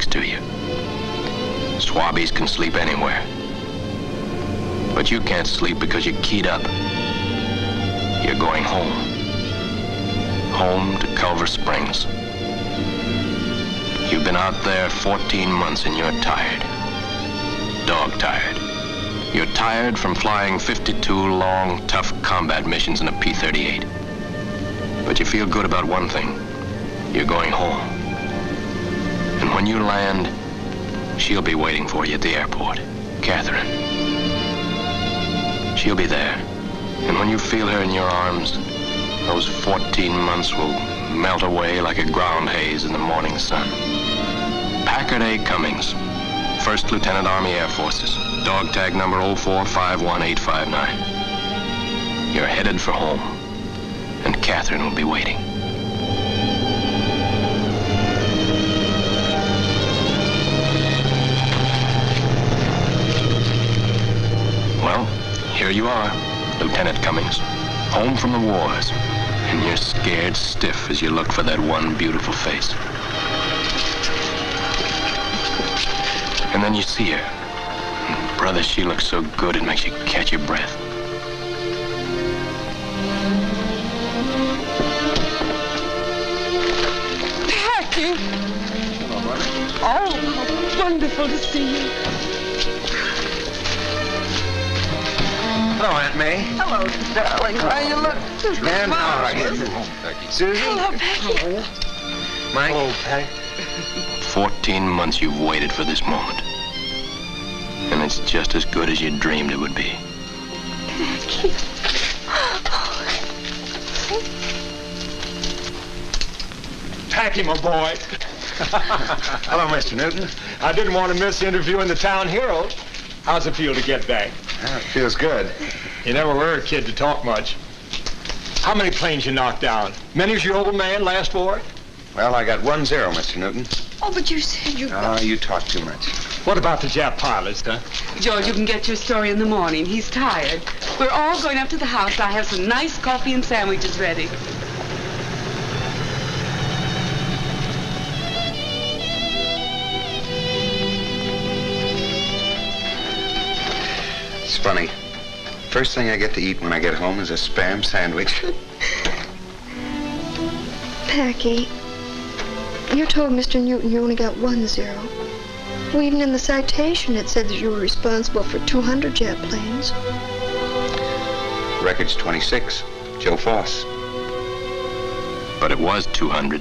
next to you. Swabbies can sleep anywhere. But you can't sleep because you're keyed up. You're going home. Home to Culver Springs. You've been out there 14 months and you're tired. Dog tired. You're tired from flying 52 long, tough combat missions in a P-38. But you feel good about one thing. You're going home. And when you land, she'll be waiting for you at the airport. Catherine. She'll be there. And when you feel her in your arms, those 14 months will melt away like a ground haze in the morning sun. Packard A. Cummings, 1st Lieutenant Army Air Forces, dog tag number 0451859. You're headed for home, and Catherine will be waiting. Well, here you are, Lieutenant Cummings, home from the wars, and you're scared stiff as you look for that one beautiful face. And then you see her. And brother, she looks so good it makes you catch your breath. Packy! Hello, brother. Oh, how wonderful to see you. Hello, Aunt May. Hello, darling. How you look? And how are you? Susie? Hello, Packy. Mike? Oh, Patty. 14 months you've waited for this moment. And it's just as good as you dreamed it would be. Packy. Packy, my boy. Hello, Mr. Newton. I didn't want to miss the interview in the Town Herald. How's it feel to get back? It feels good. You never were a kid to talk much. How many planes you knocked down? Many as your old man last war? Well, I got 1-0, Mr. Newton. Oh, but you said you... Oh, you talk too much. What about the Jap pilots, huh? George, you can get your story in the morning. He's tired. We're all going up to the house. I have some nice coffee and sandwiches ready. It's funny. First thing I get to eat when I get home is a Spam sandwich. Packy, you told Mr. Newton you only got 1-0. Well, even in the citation, it said that you were responsible for 200 jet planes. Record's 26. Joe Foss. But it was 200.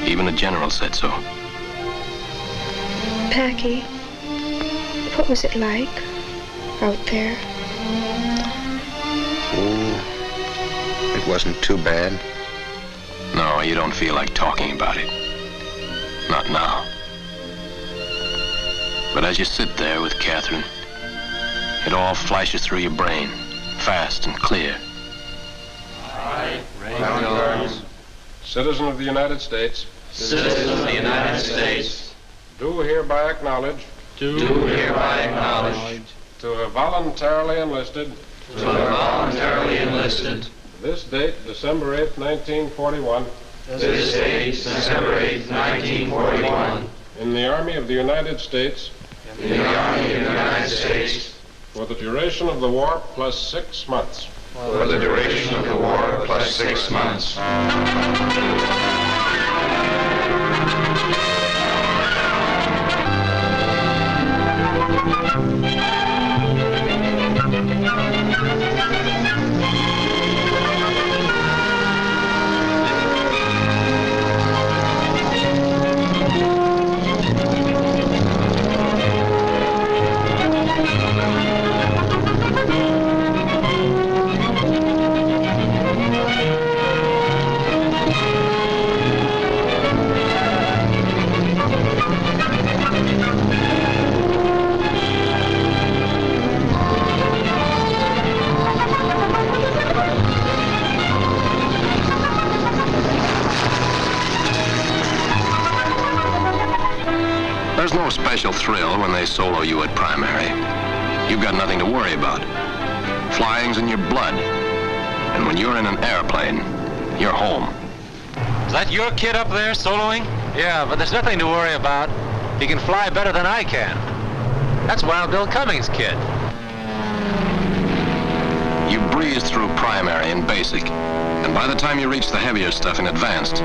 Even the general said so. Packy, what was it like out there? Oh, it wasn't too bad. No, you don't feel like talking about it. Not now. But as you sit there with Catherine, it all flashes through your brain, fast and clear. I, Reynolds, citizen of the United States, citizen of the United States, do hereby acknowledge do hereby acknowledge to have voluntarily enlisted to have voluntarily enlisted this date, December 8th, 1941, this date, December 8th, 1941, in the Army of the United States, in the Army of the United States, for the duration of the war plus 6 months. for the duration of the war plus 6 months. There's no special thrill when they solo you at primary. You've got nothing to worry about. Flying's in your blood. And when you're in an airplane, you're home. Is that your kid up there soloing? Yeah, but there's nothing to worry about. He can fly better than I can. That's Wild Bill Cummings' kid. You breeze through primary and basic, and by the time you reach the heavier stuff in advanced,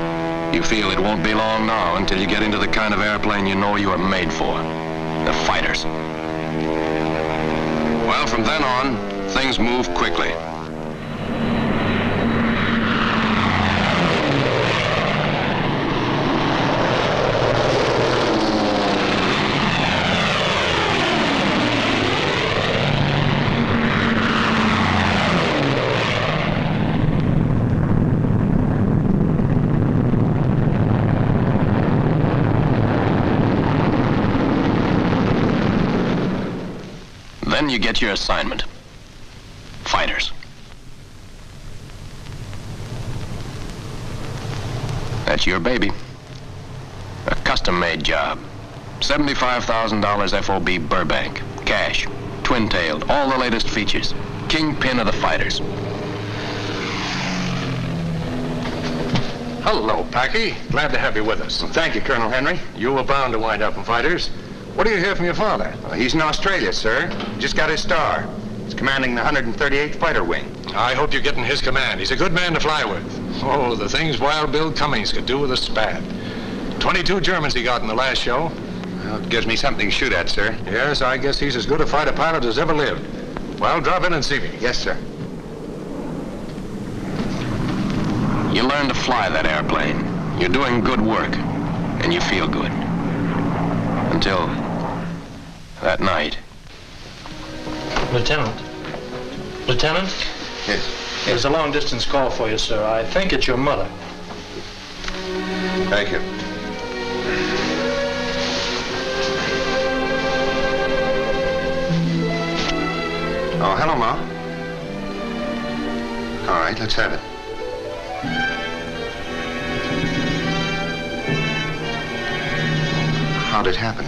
you feel it won't be long now until you get into the kind of airplane you know you are made for, the fighters. Well, from then on, things move quickly. Then you get your assignment. Fighters. That's your baby. A custom-made job. $75,000 FOB Burbank. Cash. Twin-tailed. All the latest features. Kingpin of the fighters. Hello, Packy. Glad to have you with us. Thank you, Colonel Henry. You were bound to wind up in fighters. What do you hear from your father? He's in Australia, sir. Just got his star. He's commanding the 138th Fighter Wing. I hope you get in his command. He's a good man to fly with. Oh, the things Wild Bill Cummings could do with a Spad. 22 Germans he got in the last show. Well, it gives me something to shoot at, sir. Yes, I guess he's as good a fighter pilot as ever lived. Well, drop in and see me. Yes, sir. You learn to fly that airplane. You're doing good work, and you feel good. Until that night. Lieutenant? Lieutenant? Yes. There's a long-distance call for you, sir. I think it's your mother. Thank you. Oh, hello, Ma. All right, let's have it. How'd it happen?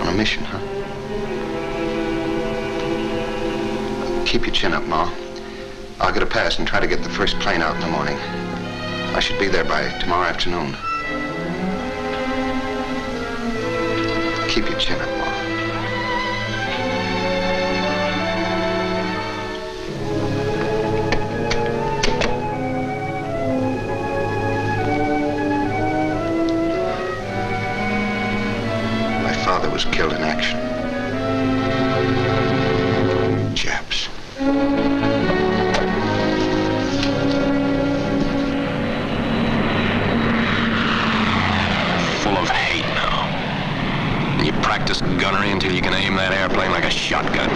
On a mission, huh? Keep your chin up, Ma. I'll get a pass and try to get the first plane out in the morning. I should be there by tomorrow afternoon. Keep your chin up, Ma. Was killed in action. Japs. Full of hate now. And you practice gunnery until you can aim that airplane like a shotgun.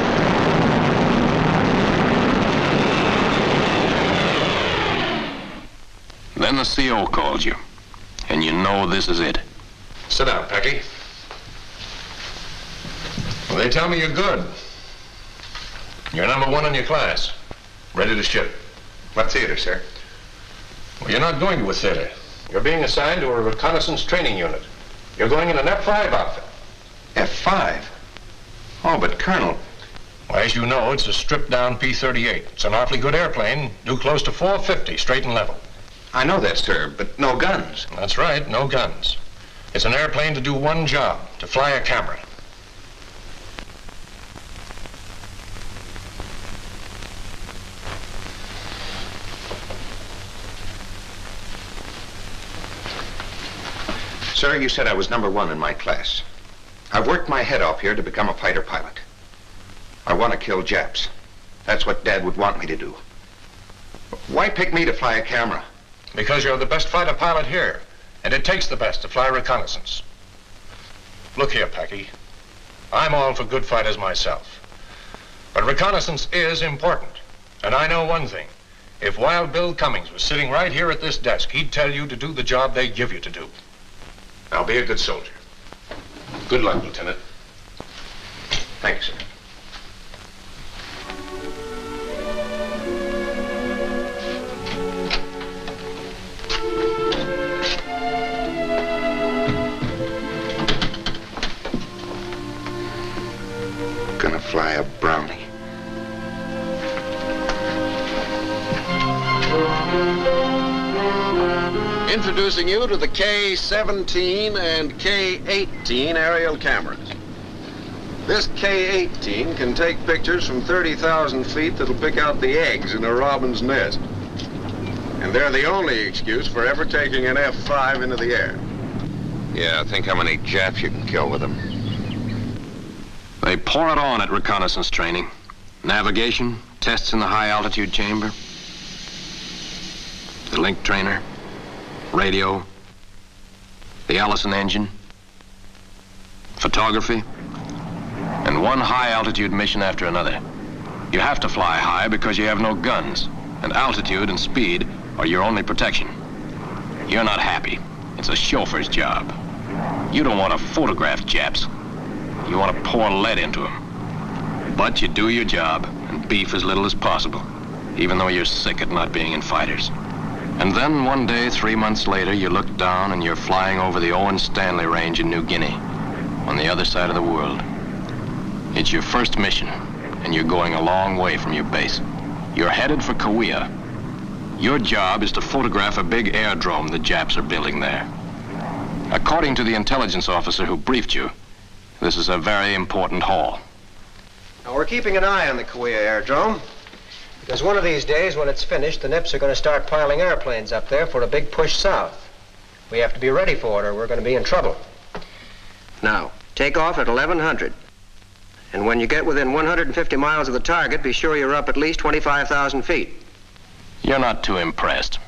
Then the CO calls you, and you know this is it. Sit down, Packy. Well, they tell me you're good. You're #1 in your class. Ready to ship. What theater, sir? Well, you're not going to a theater. You're being assigned to a reconnaissance training unit. You're going in an F-5 outfit. F-5? Oh, but Colonel... Well, as you know, it's a stripped-down P-38. It's an awfully good airplane, due close to 450, straight and level. I know that, sir, but no guns. That's right, no guns. It's an airplane to do one job, to fly a camera. Sir, you said I was #1 in my class. I've worked my head off here to become a fighter pilot. I want to kill Japs. That's what Dad would want me to do. Why pick me to fly a camera? Because you're the best fighter pilot here, and it takes the best to fly reconnaissance. Look here, Packy. I'm all for good fighters myself. But reconnaissance is important. And I know one thing. If Wild Bill Cummings was sitting right here at this desk, he'd tell you to do the job they give you to do. Now, be a good soldier. Good luck, Lieutenant. Thank you, sir. Gonna fly a Brownie. Introducing you to the K-17 and K-18 aerial cameras. This K-18 can take pictures from 30,000 feet that'll pick out the eggs in a robin's nest. And they're the only excuse for ever taking an F-5 into the air. Yeah, think how many Japs you can kill with them. They pour it on at reconnaissance training. Navigation, tests in the high-altitude chamber, the link trainer, radio, the Allison engine, photography, and one high-altitude mission after another. You have to fly high because you have no guns, and altitude and speed are your only protection. You're not happy. It's a chauffeur's job. You don't want to photograph Japs. You want to pour lead into them. But you do your job and beef as little as possible, even though you're sick at not being in fighters. And then one day, 3 months later, you look down and you're flying over the Owen Stanley Range in New Guinea, on the other side of the world. It's your first mission, and you're going a long way from your base. You're headed for Kawea. Your job is to photograph a big airdrome the Japs are building there. According to the intelligence officer who briefed you, this is a very important haul. Now, we're keeping an eye on the Kawea airdrome, because one of these days, when it's finished, the Nips are going to start piling airplanes up there for a big push south. We have to be ready for it, or we're going to be in trouble. Now, take off at 1100. And when you get within 150 miles of the target, be sure you're up at least 25,000 feet. You're not too impressed.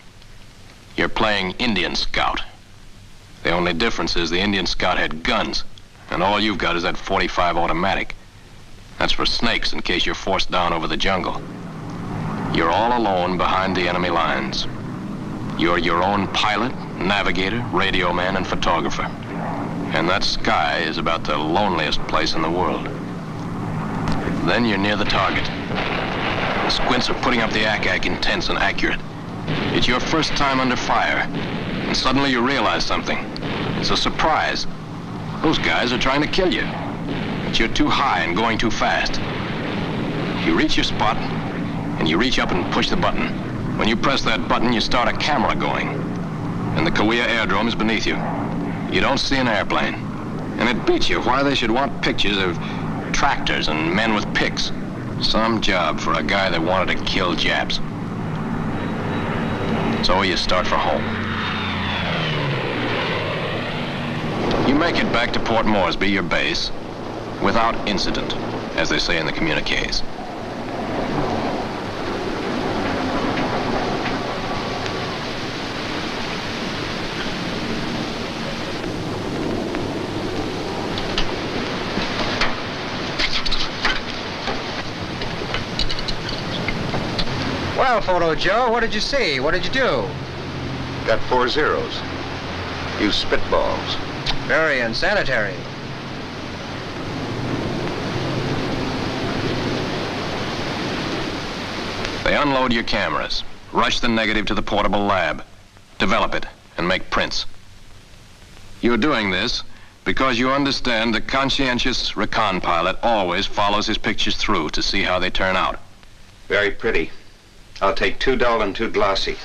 You're playing Indian Scout. The only difference is the Indian Scout had guns, and all you've got is that .45 automatic. That's for snakes in case you're forced down over the jungle. You're all alone behind the enemy lines. You're your own pilot, navigator, radio man, and photographer. And that sky is about the loneliest place in the world. Then you're near the target. The squints are putting up the ack-ack intense and accurate. It's your first time under fire, and suddenly you realize something. It's a surprise. Those guys are trying to kill you, but you're too high and going too fast. You reach your spot, and you reach up and push the button. When you press that button, you start a camera going, and the Kawea airdrome is beneath you. You don't see an airplane, and it beats you why they should want pictures of tractors and men with picks. Some job for a guy that wanted to kill Japs. So you start for home. You make it back to Port Moresby, your base, without incident, as they say in the communiques. Well, Photo Joe, what did you see? What did you do? Got 4 zeros. Use spitballs. Very unsanitary. They unload your cameras, rush the negative to the portable lab, develop it, and make prints. You're doing this because you understand the conscientious recon pilot always follows his pictures through to see how they turn out. Very pretty. I'll take 2 dull and 2 glossy.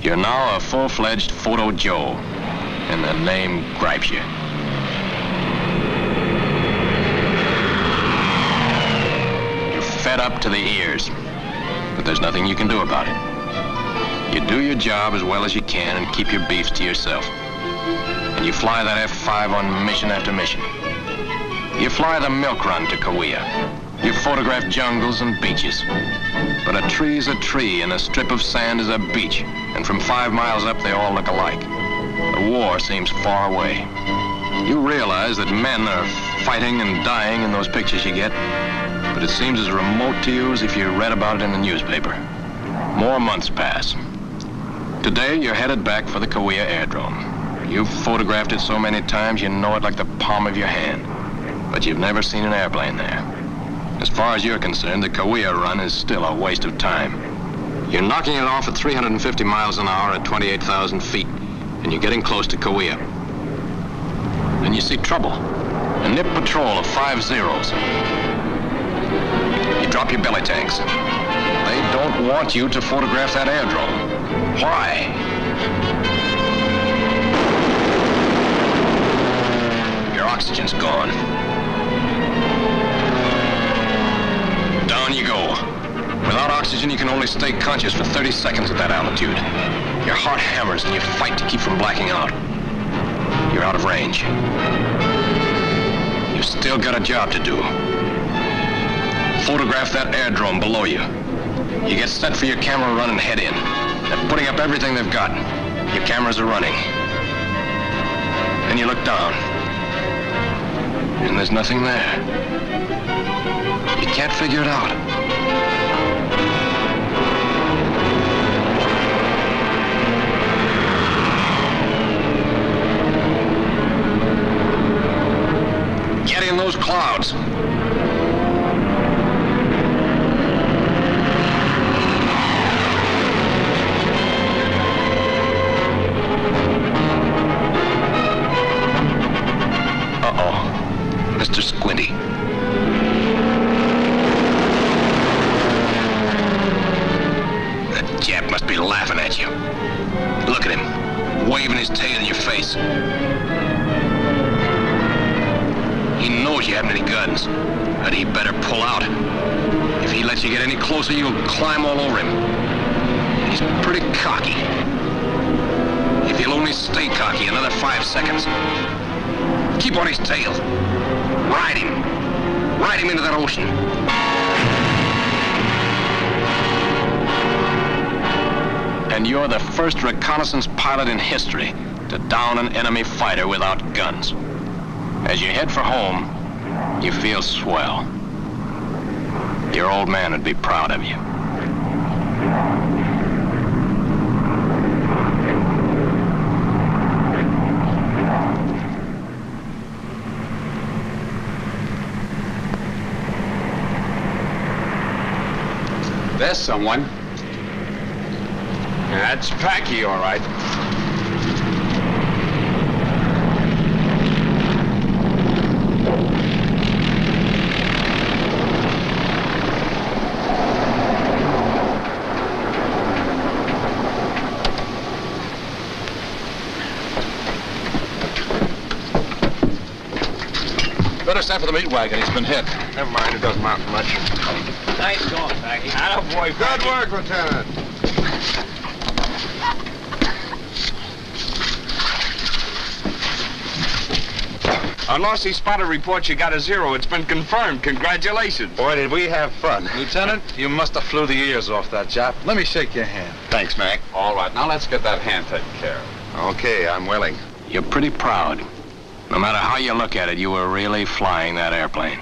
You're now a full-fledged Photo Joe, and the name gripes you. You're fed up to the ears, but there's nothing you can do about it. You do your job as well as you can and keep your beefs to yourself. And you fly that F-5 on mission after mission. You fly the milk run to Kawea. You photograph jungles and beaches. But a tree's a tree and a strip of sand is a beach. And from 5 miles up, they all look alike. The war seems far away. You realize that men are fighting and dying in those pictures you get. But it seems as remote to you as if you read about it in the newspaper. More months pass. Today, you're headed back for the Kawea airdrome. You've photographed it so many times, you know it like the palm of your hand. But you've never seen an airplane there. As far as you're concerned, the Kawea run is still a waste of time. You're knocking it off at 350 miles an hour at 28,000 feet, and you're getting close to Kawea. Then you see trouble. A NIP patrol of 5 zeros. You drop your belly tanks. They don't want you to photograph that airdrome. Why? Your oxygen's gone. Down you go. Without oxygen, you can only stay conscious for 30 seconds at that altitude. Your heart hammers and you fight to keep from blacking out. You're out of range. You've still got a job to do. Photograph that airdrome below you. You get set for your camera run and head in. They're putting up everything they've got. Your cameras are running. Then you look down. And there's nothing there. You can't figure it out. Get in those clouds. Uh-oh. Mr. Squinty. That Jap must be laughing at you. Look at him, waving his tail in your face. He knows you haven't any guns, but he better pull out. If he lets you get any closer, you'll climb all over him. He's pretty cocky. If he'll only stay cocky another 5 seconds, keep on his tail. Ride him. Ride him into that ocean. And you're the first reconnaissance pilot in history to down an enemy fighter without guns. As you head for home, you feel swell. Your old man would be proud of you. There's someone. That's Packy, all right. Better send for the meat wagon. He's been hit. Never mind, it doesn't amount to much. Nice going, Packy. Attaboy, good work, Lieutenant. On Lossy Spotter reports you got a 0. It's been confirmed. Congratulations. Boy, did we have fun. Lieutenant, you must have flew the ears off that Jap. Let me shake your hand. Thanks, Mac. All right, now let's get that hand taken care of. Okay, I'm willing. You're pretty proud. No matter how you look at it, you were really flying that airplane.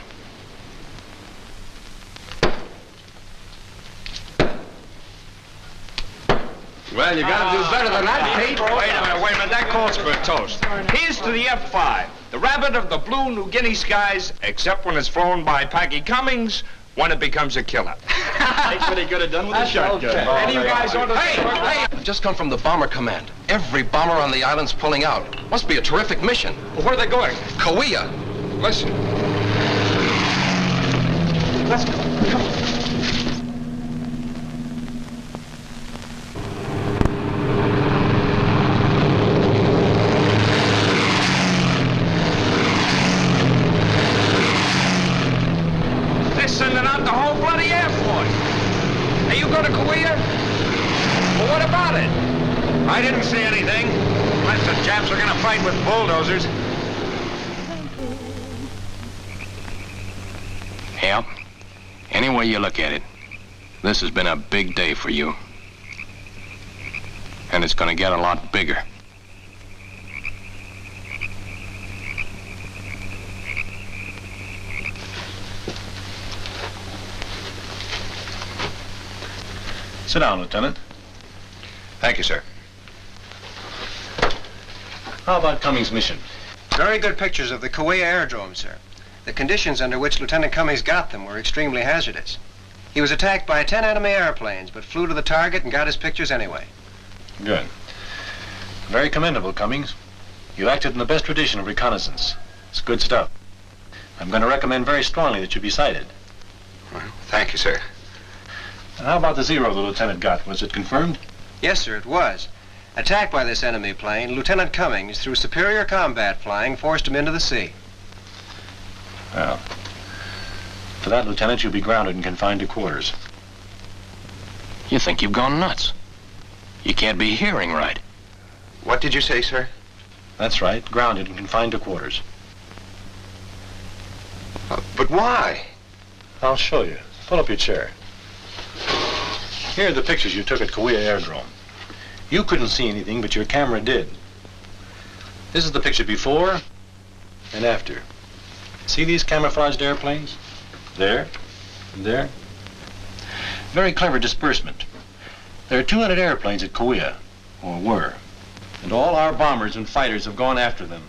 Well, you gotta do better than that, Pete. Wait a minute. That calls for a toast. Here's to the F-5, the rabbit of the blue New Guinea skies, except when it's flown by Packard Cummings, when it becomes a killer. That's what he could have done with a shotgun. Okay. Any of you guys want to... Hey! I've just come from the bomber command. Every bomber on the island's pulling out. Must be a terrific mission. Well, where are they going? Kawea. Listen. Let's go. Come on. Sending out the whole bloody Air Force. Are you going to Kawea? Well, what about it? I didn't see anything. Unless the Japs are going to fight with bulldozers. Yeah. Any way you look at it, this has been a big day for you. And it's going to get a lot bigger. Sit down, Lieutenant. Thank you, sir. How about Cummings' mission? Very good pictures of the Kawea aerodrome, sir. The conditions under which Lieutenant Cummings got them were extremely hazardous. He was attacked by 10 enemy airplanes, but flew to the target and got his pictures anyway. Good. Very commendable, Cummings. You acted in the best tradition of reconnaissance. It's good stuff. I'm going to recommend very strongly that you be cited. Well, thank you, sir. And how about the 0 the lieutenant got? Was it confirmed? Yes, sir, it was. Attacked by this enemy plane, Lieutenant Cummings, through superior combat flying, forced him into the sea. Well, for that, Lieutenant, you'll be grounded and confined to quarters. You think you've gone nuts. You can't be hearing right. What did you say, sir? That's right, grounded and confined to quarters. But why? I'll show you. Pull up your chair. Here are the pictures you took at Kawea Aerodrome. You couldn't see anything, but your camera did. This is the picture before and after. See these camouflaged airplanes? There and there. Very clever disbursement. There are 200 airplanes at Kawea, or were, and all our bombers and fighters have gone after them.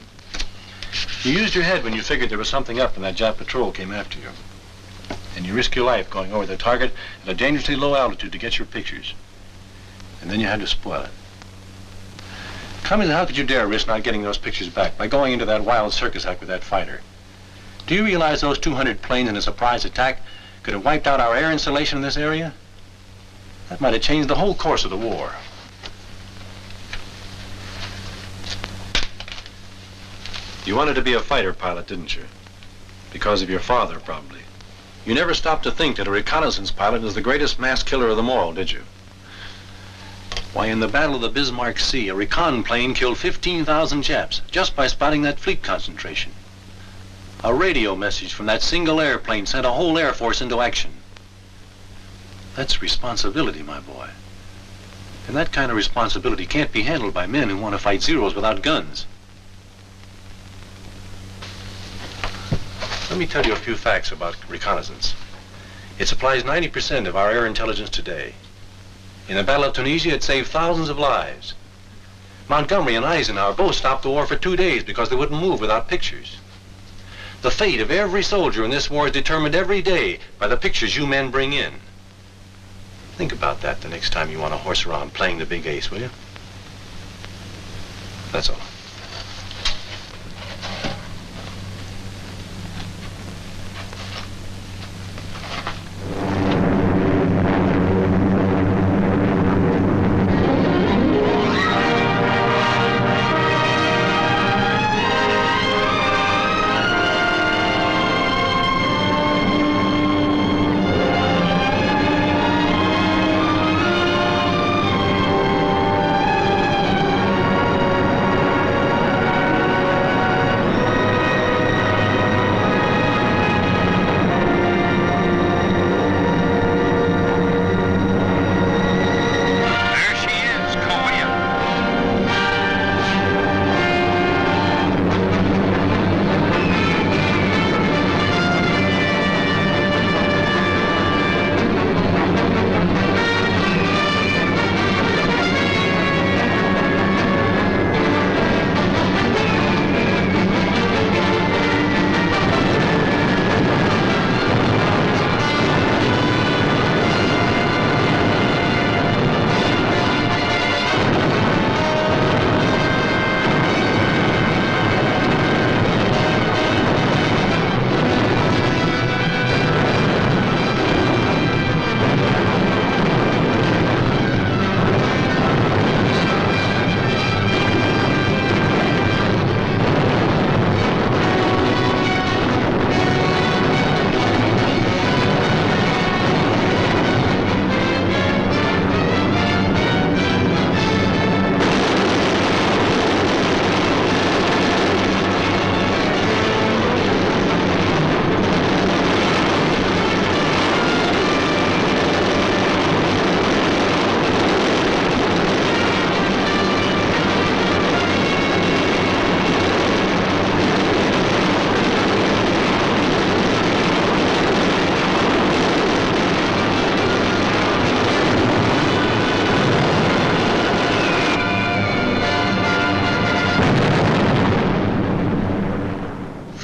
You used your head when you figured there was something up when that Jap patrol came after you. And you risked your life going over the target at a dangerously low altitude to get your pictures. And then you had to spoil it. Cummings, how could you dare risk not getting those pictures back by going into that wild circus act with that fighter? Do you realize those 200 planes in a surprise attack could have wiped out our air installation in this area? That might have changed the whole course of the war. You wanted to be a fighter pilot, didn't you? Because of your father, probably. You never stopped to think that a reconnaissance pilot is the greatest mass killer of them all, did you? Why, in the Battle of the Bismarck Sea, a recon plane killed 15,000 Japs just by spotting that fleet concentration. A radio message from that single airplane sent a whole air force into action. That's responsibility, my boy. And that kind of responsibility can't be handled by men who want to fight Zeros without guns. Let me tell you a few facts about reconnaissance. It supplies 90% of our air intelligence today. In the Battle of Tunisia, it saved thousands of lives. Montgomery and Eisenhower both stopped the war for 2 days because they wouldn't move without pictures. The fate of every soldier in this war is determined every day by the pictures you men bring in. Think about that the next time you want to horse around playing the big ace, will you? That's all.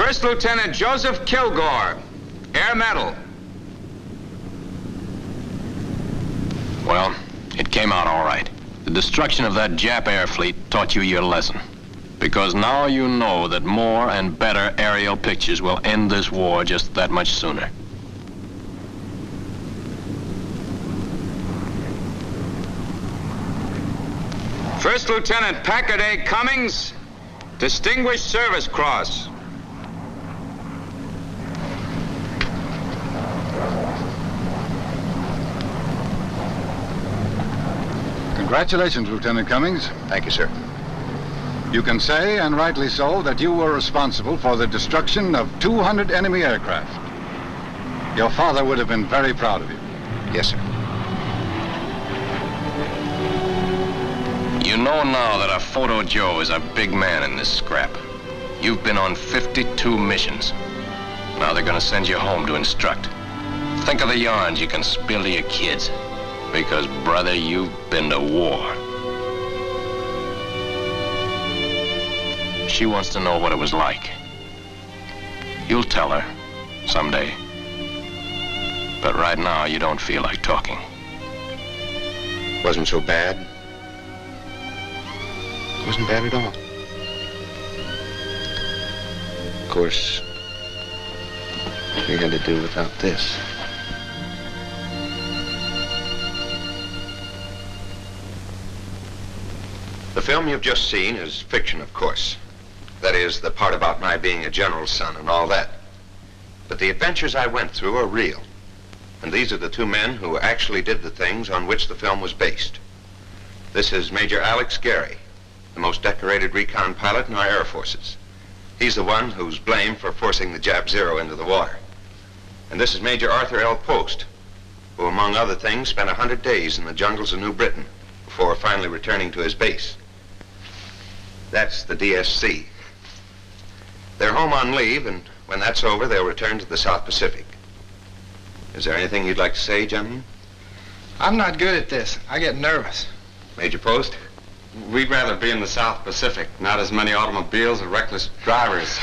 First Lieutenant Joseph Kilgore, Air Medal. Well, it came out all right. The destruction of that Jap air fleet taught you your lesson. Because now you know that more and better aerial pictures will end this war just that much sooner. First Lieutenant Packard A. Cummings, Distinguished Service Cross. Congratulations, Lieutenant Cummings. Thank you, sir. You can say, and rightly so, that you were responsible for the destruction of 200 enemy aircraft. Your father would have been very proud of you. Yes, sir. You know now that our Photo Joe is a big man in this scrap. You've been on 52 missions. Now they're gonna send you home to instruct. Think of the yarns you can spill to your kids. Because, brother, you've been to war. She wants to know what it was like. You'll tell her someday. But right now, you don't feel like talking. Wasn't so bad. Wasn't bad at all. Of course, we had to do without this. The film you've just seen is fiction, of course. That is, the part about my being a general's son and all that. But the adventures I went through are real. And these are the two men who actually did the things on which the film was based. This is Major Alex Gary, the most decorated recon pilot in our Air Forces. He's the one who's blamed for forcing the Jap Zero into the water. And this is Major Arthur L. Post, who, among other things, spent 100 days in the jungles of New Britain before finally returning to his base. That's the DSC. They're home on leave, and when that's over, they'll return to the South Pacific. Is there anything you'd like to say, gentlemen? I'm not good at this. I get nervous. Major Post? We'd rather be in the South Pacific. Not as many automobiles or reckless drivers.